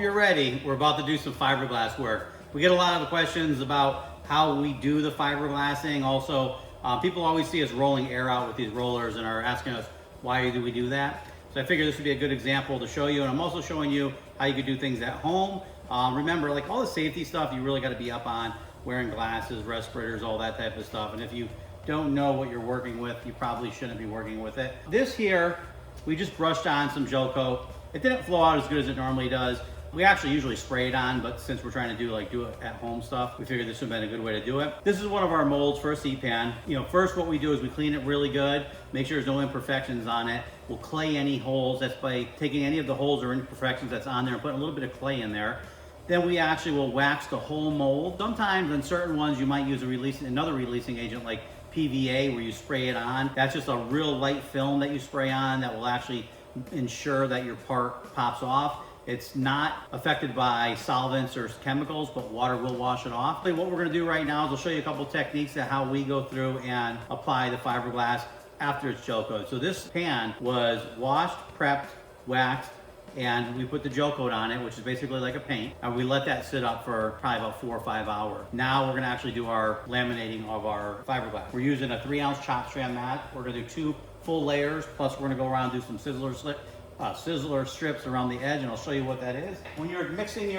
you're ready. We're about to do some fiberglass work. We get a lot of questions about how we do the fiberglassing. Also, people always see us rolling air out with these rollers and are asking us, why do we do that? So I figured this would be a good example to show you, and I'm also showing you how you could do things at home. Remember, like all the safety stuff, you really got to be up on, wearing glasses, respirators, all that type of stuff. And if you don't know what you're working with, you probably shouldn't be working with it. This here, we just brushed on some gel coat. It didn't flow out as good as it normally does. We actually usually spray it on, but since we're trying to do it at home stuff, we figured this would have been a good way to do it. This is one of our molds for a seat pan. You know, first what we do is we clean it really good, make sure there's no imperfections on it. We'll clay any holes. That's by taking any of the holes or imperfections that's on there and putting a little bit of clay in there. Then we actually will wax the whole mold. Sometimes on certain ones you might use another releasing agent like PVA, where you spray it on. That's just a real light film that you spray on that will actually ensure that your part pops off. It's not affected by solvents or chemicals, but water will wash it off. What we're gonna do right now is I'll show you a couple techniques of how we go through and apply the fiberglass after it's gel coated. So this pan was washed, prepped, waxed, and we put the gel coat on it, which is basically like a paint, and we let that sit up for probably about 4 or 5 hours. Now we're gonna actually do our laminating of our fiberglass. We're using a 3-ounce chop strand mat. We're gonna do 2 full layers, plus we're gonna go around and do some sizzler strips around the edge, and I'll show you what that is. When you're mixing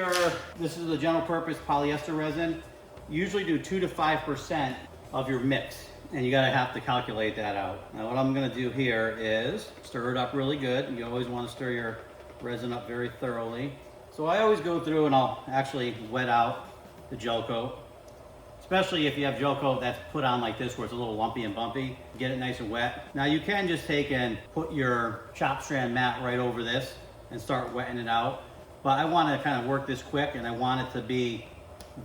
this is a general purpose polyester resin, usually do 2 to 5% of your mix, and you gotta have to calculate that out. Now what I'm gonna do here is stir it up really good. You always wanna stir your resin up very thoroughly. So I always go through and I'll actually wet out the gel coat, especially if you have gel coat that's put on like this where it's a little lumpy and bumpy. Get it nice and wet. Now you can just take and put your chop strand mat right over this and start wetting it out, but I want to kind of work this quick and I want it to be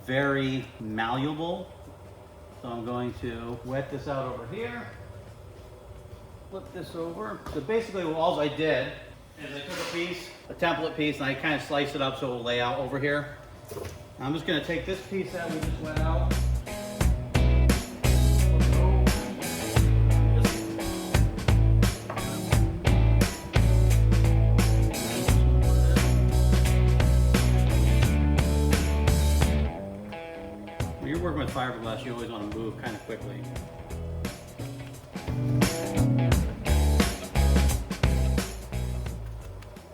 very malleable. So I'm going to wet this out over here, flip this over. So basically all I did is I took a template piece, and I kind of sliced it up so it will lay out over here. I'm just going to take this piece that we just went out. When you're working with fiberglass, you always want to move kind of quickly.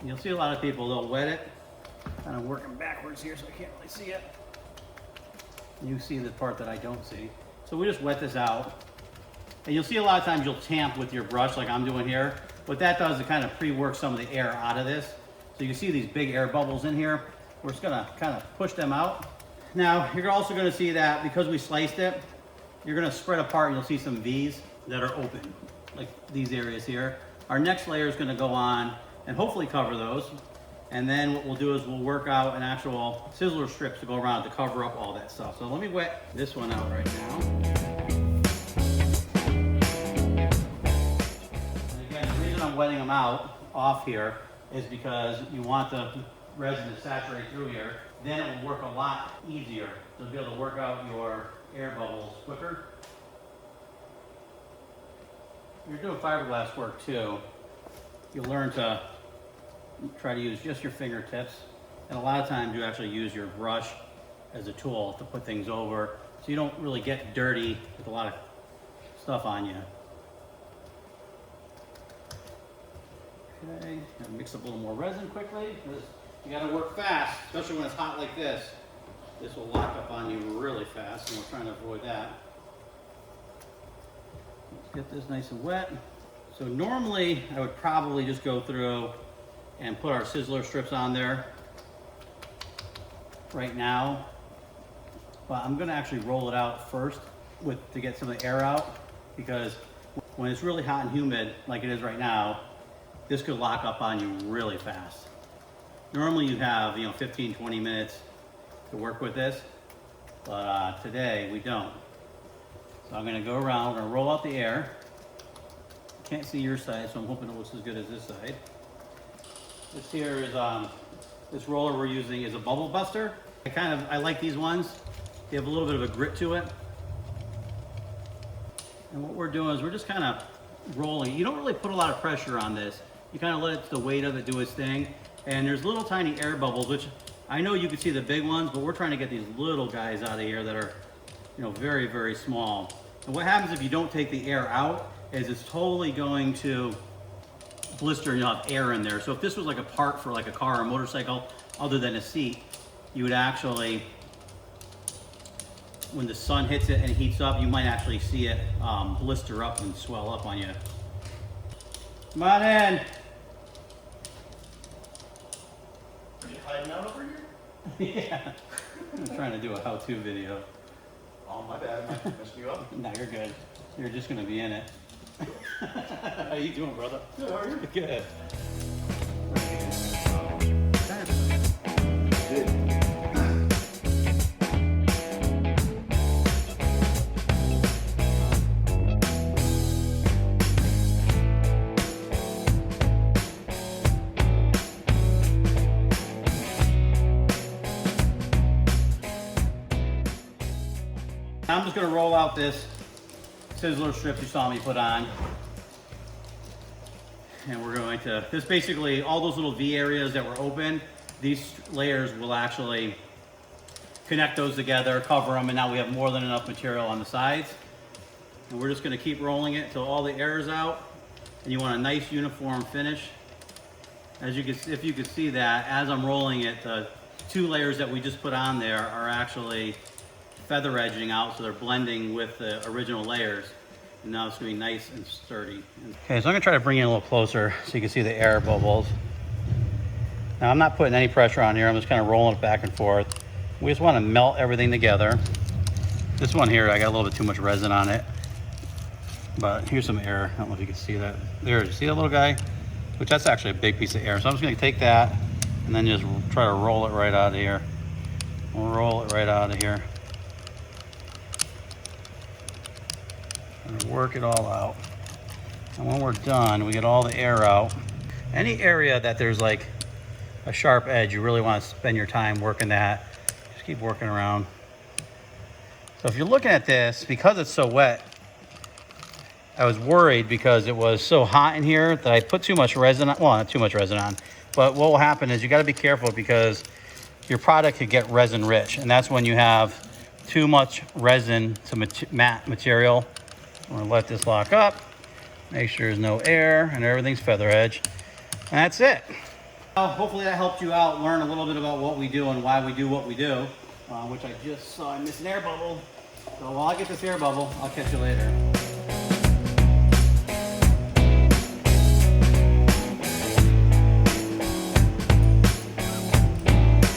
You'll see a lot of people, they'll wet it, kind of working backwards here so I can't really see it. You see the part that I don't see. So we just wet this out. And you'll see a lot of times you'll tamp with your brush like I'm doing here. What that does is kind of pre-work some of the air out of this. So you see these big air bubbles in here. We're just gonna kind of push them out. Now, you're also gonna see that because we sliced it, you're gonna spread apart and you'll see some V's that are open, like these areas here. Our next layer is gonna go on and hopefully cover those. And then what we'll do is we'll work out an actual sizzler strips to go around to cover up all that stuff. So let me wet this one out right now. And again, the reason I'm wetting them out off here is because you want the resin to saturate through here. Then it will work a lot easier. You'll be able to work out your air bubbles quicker. You're doing fiberglass work too. You'll learn to try to use just your fingertips, and a lot of times you actually use your brush as a tool to put things over so you don't really get dirty with a lot of stuff on you. Okay, gotta mix up a little more resin quickly because you gotta work fast, especially when it's hot like this. This will lock up on you really fast, and we're trying to avoid that. Let's get this nice and wet. So normally I would probably just go through and put our sizzler strips on there right now, but I'm gonna actually roll it out first to get some of the air out, because when it's really hot and humid like it is right now, this could lock up on you really fast. Normally you have 15-20 minutes to work with this, but today we don't. So I'm gonna go around, we're gonna roll out the air. Can't see your side, so I'm hoping it looks as good as this side. This here is, this roller we're using is a bubble buster. I like these ones. They have a little bit of a grit to it. And what we're doing is we're just kind of rolling. You don't really put a lot of pressure on this. You kind of let the weight of it do its thing. And there's little tiny air bubbles, which I know you can see the big ones, but we're trying to get these little guys out of here that are, you know, very, very small. And what happens if you don't take the air out is it's totally going to blister and you'll have air in there. So if this was like a part for like a car or motorcycle, other than a seat, you would actually, when the sun hits it and it heats up, you might actually see it blister up and swell up on you. Come on in. Are you hiding out over here? Yeah. I'm trying to do a how-to video. Oh, my bad. I messed you up. No, you're good. You're just gonna be in it. How you doing, brother? Good, how are you? Good. Good. I'm just gonna roll out this sizzler strip you saw me put on. And we're going to, this basically, all those little V areas that were open, these layers will actually connect those together, cover them, and now we have more than enough material on the sides. And we're just gonna keep rolling it till all the air is out. And you want a nice uniform finish. As you can, if you can see that, as I'm rolling it, the 2 layers that we just put on there are actually feather edging out, so they're blending with the original layers. And now it's gonna be nice and sturdy. Okay, so I'm gonna try to bring it in a little closer so you can see the air bubbles. Now I'm not putting any pressure on here, I'm just kind of rolling it back and forth. We just wanna melt everything together. This one here, I got a little bit too much resin on it, but here's some air. I don't know if you can see that. There, you see that little guy? Which that's actually a big piece of air. So I'm just gonna take that and then just try to roll it right out of here. We'll roll it right out of here. And work it all out. And when we're done, we get all the air out. Any area that there's like a sharp edge, you really want to spend your time working that. Just keep working around. So if you're looking at this, because it's so wet, I was worried because it was so hot in here that I put too much resin on. Well, not too much resin on, but what will happen is you got to be careful because your product could get resin rich, and that's when you have too much resin to matte material. I'm gonna let this lock up, make sure there's no air and everything's feather edge, and that's it. Well, hopefully that helped you out, learn a little bit about what we do and why we do what we do, which I just saw I missed an air bubble. So while I get this air bubble, I'll catch you later.